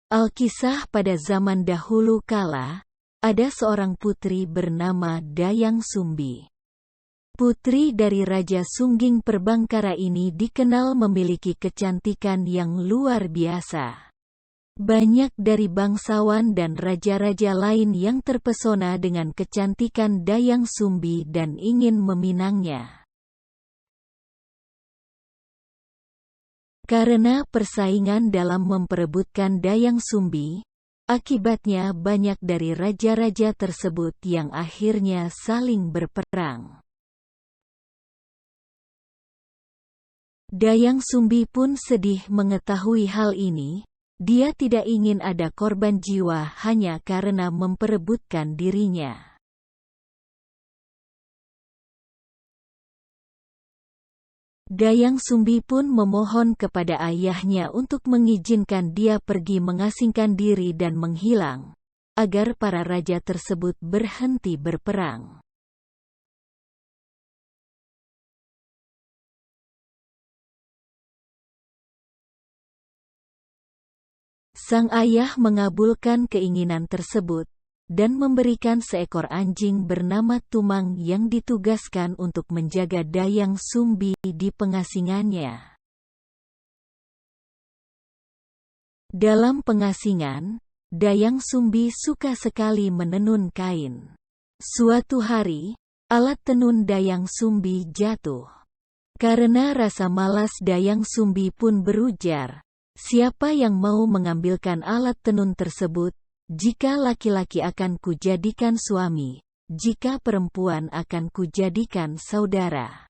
Alkisah pada zaman dahulu kala, ada seorang putri bernama Dayang Sumbi. Putri dari Raja Sungging Perbangkara ini dikenal memiliki kecantikan yang luar biasa. Banyak dari bangsawan dan raja-raja lain yang terpesona dengan kecantikan Dayang Sumbi dan ingin meminangnya. Karena persaingan dalam memperebutkan Dayang Sumbi, akibatnya banyak dari raja-raja tersebut yang akhirnya saling berperang. Dayang Sumbi pun sedih mengetahui hal ini. Dia tidak ingin ada korban jiwa hanya karena memperebutkan dirinya. Dayang Sumbi pun memohon kepada ayahnya untuk mengizinkan dia pergi mengasingkan diri dan menghilang, agar para raja tersebut berhenti berperang. Sang ayah mengabulkan keinginan tersebut, dan memberikan seekor anjing bernama Tumang yang ditugaskan untuk menjaga Dayang Sumbi di pengasingannya. Dalam pengasingan, Dayang Sumbi suka sekali menenun kain. Suatu hari, alat tenun Dayang Sumbi jatuh. Karena rasa malas, Dayang Sumbi pun berujar, "Siapa yang mau mengambilkan alat tenun tersebut? Jika laki-laki akan kujadikan suami, jika perempuan akan kujadikan saudara."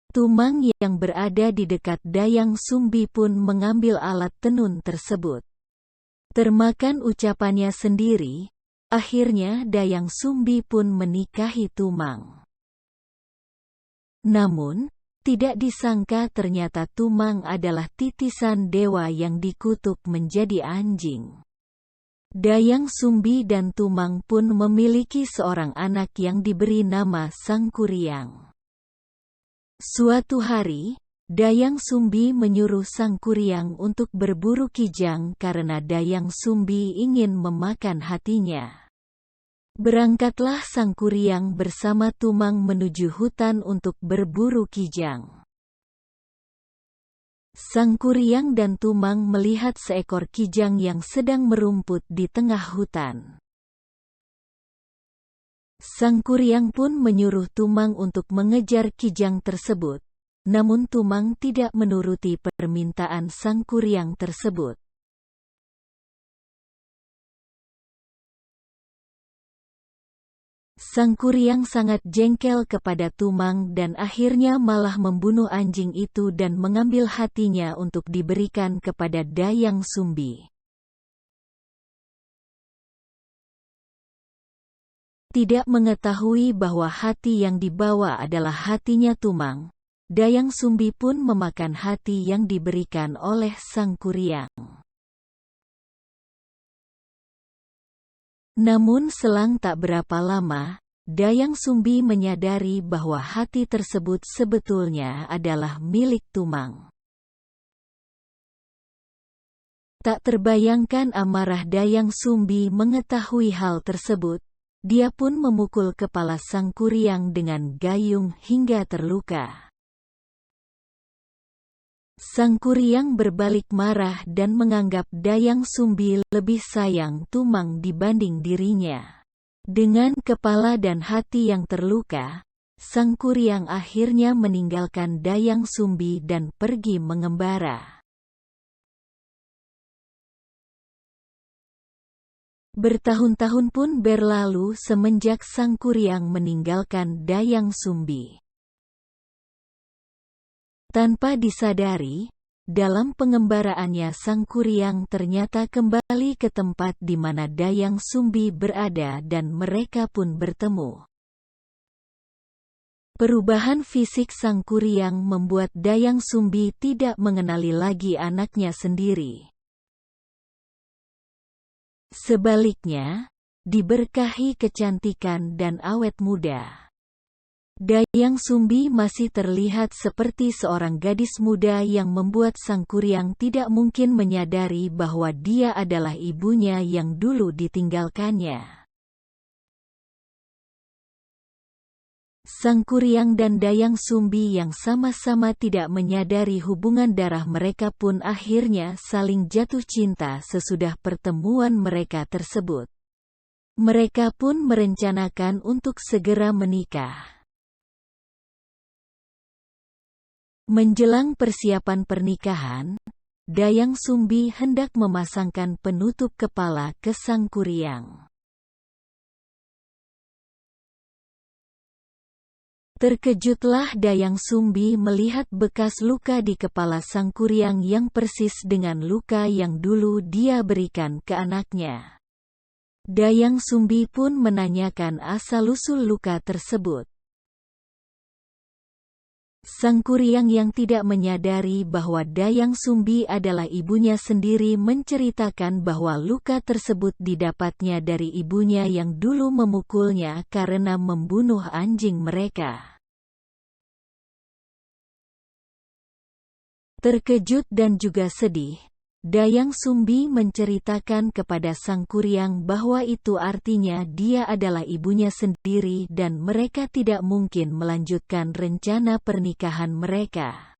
Tumang yang berada di dekat Dayang Sumbi pun mengambil alat tenun tersebut. Termakan ucapannya sendiri, akhirnya Dayang Sumbi pun menikahi Tumang. Namun, tidak disangka ternyata Tumang adalah titisan dewa yang dikutuk menjadi anjing. Dayang Sumbi dan Tumang pun memiliki seorang anak yang diberi nama Sangkuriang. Suatu hari, Dayang Sumbi menyuruh Sangkuriang untuk berburu kijang karena Dayang Sumbi ingin memakan hatinya. Berangkatlah Sangkuriang bersama Tumang menuju hutan untuk berburu kijang. Sangkuriang dan Tumang melihat seekor kijang yang sedang merumput di tengah hutan. Sangkuriang pun menyuruh Tumang untuk mengejar kijang tersebut, namun Tumang tidak menuruti permintaan Sangkuriang tersebut. Sangkuriang sangat jengkel kepada Tumang dan akhirnya malah membunuh anjing itu dan mengambil hatinya untuk diberikan kepada Dayang Sumbi. Tidak mengetahui bahwa hati yang dibawa adalah hatinya Tumang, Dayang Sumbi pun memakan hati yang diberikan oleh Sangkuriang. Namun selang tak berapa lama, Dayang Sumbi menyadari bahwa hati tersebut sebetulnya adalah milik Tumang. Tak terbayangkan amarah Dayang Sumbi mengetahui hal tersebut, dia pun memukul kepala Sangkuriang dengan gayung hingga terluka. Sangkuriang berbalik marah dan menganggap Dayang Sumbi lebih sayang Tumang dibanding dirinya. Dengan kepala dan hati yang terluka, Sangkuriang akhirnya meninggalkan Dayang Sumbi dan pergi mengembara. Bertahun-tahun pun berlalu semenjak Sangkuriang meninggalkan Dayang Sumbi. Tanpa disadari, dalam pengembaraannya Sangkuriang ternyata kembali ke tempat di mana Dayang Sumbi berada dan mereka pun bertemu. Perubahan fisik Sangkuriang membuat Dayang Sumbi tidak mengenali lagi anaknya sendiri. Sebaliknya, diberkahi kecantikan dan awet muda. Dayang Sumbi masih terlihat seperti seorang gadis muda yang membuat Sang Kuryang tidak mungkin menyadari bahwa dia adalah ibunya yang dulu ditinggalkannya. Sang Kuryang dan Dayang Sumbi yang sama-sama tidak menyadari hubungan darah mereka pun akhirnya saling jatuh cinta sesudah pertemuan mereka tersebut. Mereka pun merencanakan untuk segera menikah. Menjelang persiapan pernikahan, Dayang Sumbi hendak memasangkan penutup kepala ke Sang Kuryang. Terkejutlah Dayang Sumbi melihat bekas luka di kepala Sang Kuryang yang persis dengan luka yang dulu dia berikan ke anaknya. Dayang Sumbi pun menanyakan asal-usul luka tersebut. Sang Kuryang yang tidak menyadari bahwa Dayang Sumbi adalah ibunya sendiri menceritakan bahwa luka tersebut didapatnya dari ibunya yang dulu memukulnya karena membunuh anjing mereka. Terkejut dan juga sedih, Dayang Sumbi menceritakan kepada Sang Kuryang bahwa itu artinya dia adalah ibunya sendiri dan mereka tidak mungkin melanjutkan rencana pernikahan mereka.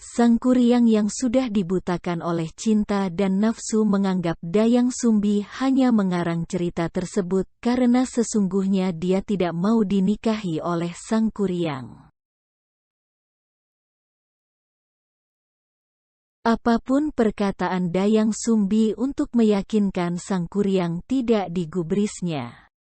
Sang Kuryang yang sudah dibutakan oleh cinta dan nafsu menganggap Dayang Sumbi hanya mengarang cerita tersebut karena sesungguhnya dia tidak mau dinikahi oleh Sang Kuryang. Apapun perkataan Dayang Sumbi untuk meyakinkan Sang Kuryang tidak digubrisnya.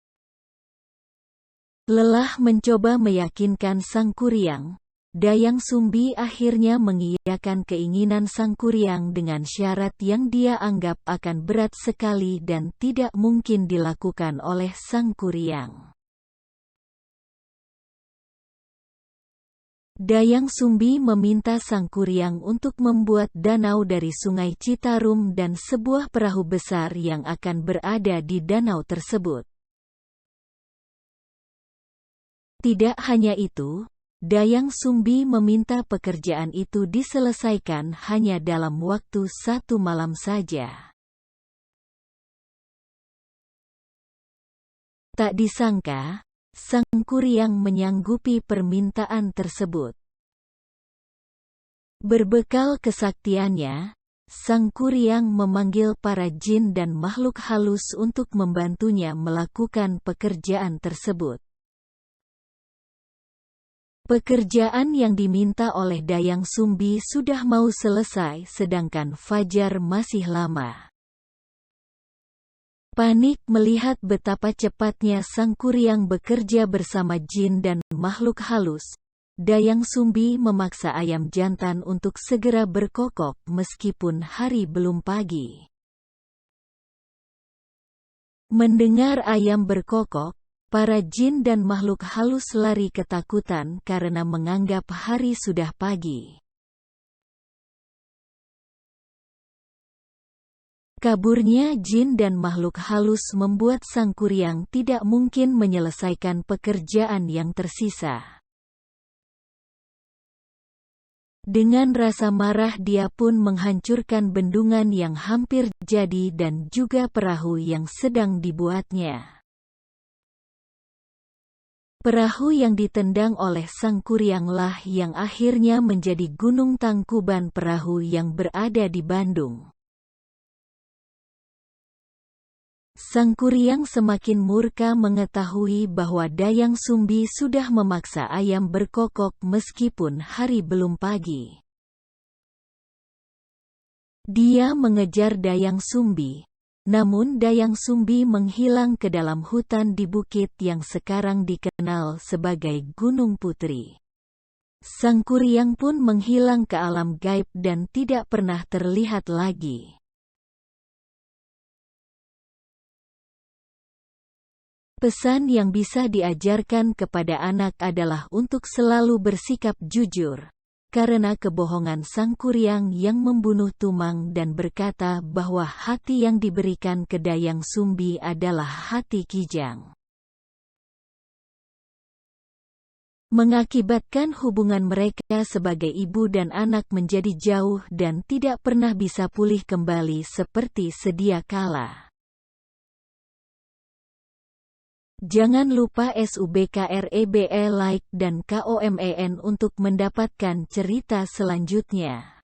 Lelah mencoba meyakinkan Sang Kuryang, Dayang Sumbi akhirnya mengiyakan keinginan Sang Kuryang dengan syarat yang dia anggap akan berat sekali dan tidak mungkin dilakukan oleh Sang Kuryang. Dayang Sumbi meminta Sang Kuryang untuk membuat danau dari Sungai Citarum dan sebuah perahu besar yang akan berada di danau tersebut. Tidak hanya itu, Dayang Sumbi meminta pekerjaan itu diselesaikan hanya dalam waktu 1 malam saja. Tak disangka, Sang Kuryang menyanggupi permintaan tersebut. Berbekal kesaktiannya, Sang Kuryang memanggil para jin dan makhluk halus untuk membantunya melakukan pekerjaan tersebut. Pekerjaan yang diminta oleh Dayang Sumbi sudah mau selesai sedangkan fajar masih lama. Panik melihat betapa cepatnya Sang Kuryang bekerja bersama jin dan makhluk halus, Dayang Sumbi memaksa ayam jantan untuk segera berkokok meskipun hari belum pagi. Mendengar ayam berkokok, para jin dan makhluk halus lari ketakutan karena menganggap hari sudah pagi. Kaburnya jin dan makhluk halus membuat Sang Kuryang tidak mungkin menyelesaikan pekerjaan yang tersisa. Dengan rasa marah dia pun menghancurkan bendungan yang hampir jadi dan juga perahu yang sedang dibuatnya. Perahu yang ditendang oleh Sang Kuryang lah yang akhirnya menjadi Gunung Tangkuban Perahu yang berada di Bandung. Sang Kuryang semakin murka mengetahui bahwa Dayang Sumbi sudah memaksa ayam berkokok meskipun hari belum pagi. Dia mengejar Dayang Sumbi, namun Dayang Sumbi menghilang ke dalam hutan di bukit yang sekarang dikenal sebagai Gunung Putri. Sang Kuryang pun menghilang ke alam gaib dan tidak pernah terlihat lagi. Pesan yang bisa diajarkan kepada anak adalah untuk selalu bersikap jujur, karena kebohongan Sang Kuryang yang membunuh Tumang dan berkata bahwa hati yang diberikan ke Dayang Sumbi adalah hati Kijang. Mengakibatkan hubungan mereka sebagai ibu dan anak menjadi jauh dan tidak pernah bisa pulih kembali seperti sedia kala. Jangan lupa subscribe, like dan komen untuk mendapatkan cerita selanjutnya.